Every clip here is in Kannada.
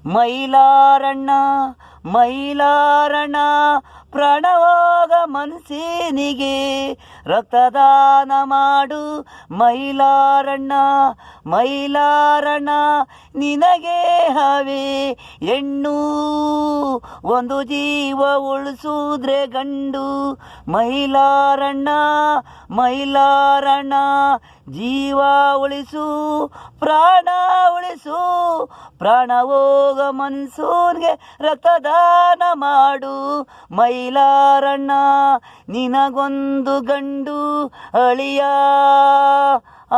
ಮೈಲಾರಣ್ಣ ಮೈಲಾರಣ್ಣ ಪ್ರಾಣವಾಗ ಮನಸ್ಸಿನಿಗೆ ರಕ್ತದಾನ ಮಾಡು ಮೈಲಾರಣ್ಣ ಮೈಲಾರಣ್ಣ ನಿನಗೆ ಹವೆ ಹೆಣ್ಣು ಒಂದು ಜೀವ ಉಳಿಸುದ್ರೆ ಗಂಡು ಮೈಲಾರಣ್ಣ ಮೈಲಾರಣ್ಣ ಜೀವ ಉಳಿಸು ಪ್ರಾಣ ಉಳಿಸು ಪ್ರಾಣ ಹೋಗ ಮನ್ಸೂರ್ಗೆ ರಕ್ತದಾನ ಮಾಡು ಮೈಲಾರಣ್ಣ ನಿನಗೊಂದು ಗಂಡು ಅಳಿಯ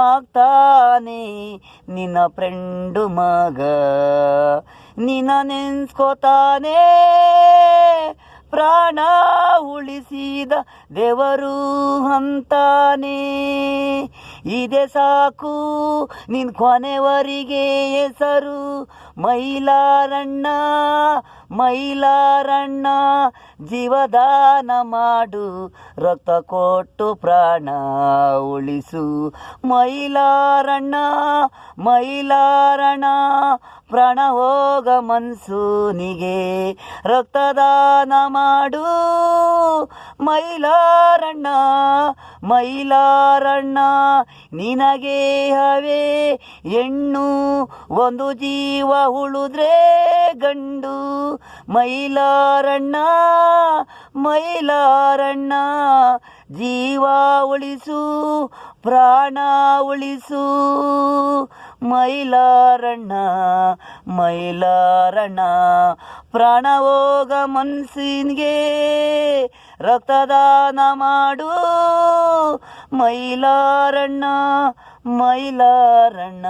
ಆಗ್ತಾನೆ ನಿನ್ನ ಫ್ರೆಂಡು ಮಗ ನಿನ್ನ ನೆನ್ಸ್ಕೋತಾನೆ ಪ್ರಾಣ ಉಳಿಸಿದ ದೇವರು ಅಂತಾನೆ ಇದೆ ಸಾಕು ನಿನ್ ಕೊನೆವರಿಗೆ ಹೆಸರು ಮೈಲಾರಣ್ಣ ಮೈಲಾರಣ್ಣ ಜೀವದಾನ ಮಾಡು ರಕ್ತ ಕೊಟ್ಟು ಪ್ರಾಣ ಉಳಿಸು ಮೈಲಾರಣ್ಣ ಮೈಲಾರಣ್ಣ ಪ್ರಾಣ ಹೋಗ ಮನ್ಸೂನಿಗೆ ರಕ್ತದಾನ ಮಾಡು ಮೈಲಾರಣ್ಣ ಮೈಲಾರಣ್ಣ ನಿನಗೆ ಹವೆ ಹೆಣ್ಣು ಒಂದು ಜೀವ ಉಳಿದ್ರೆ ಗಂಡು ಮೈಲಾರಣ್ಣ ಮೈಲಾರಣ್ಣ ಜೀವ ಉಳಿಸು ಪ್ರಾಣ ಉಳಿಸು ಮೈಲಾರಣ್ಣ ಮೈಲಾರಣ್ಣ ಪ್ರಾಣ ಹೋಗ ಮನಸ್ಸಿಗೆ ರಕ್ತದಾನ ಮಾಡು ಮೈಲಾರಣ್ಣ ಮೈಲಾರಣ್ಣ.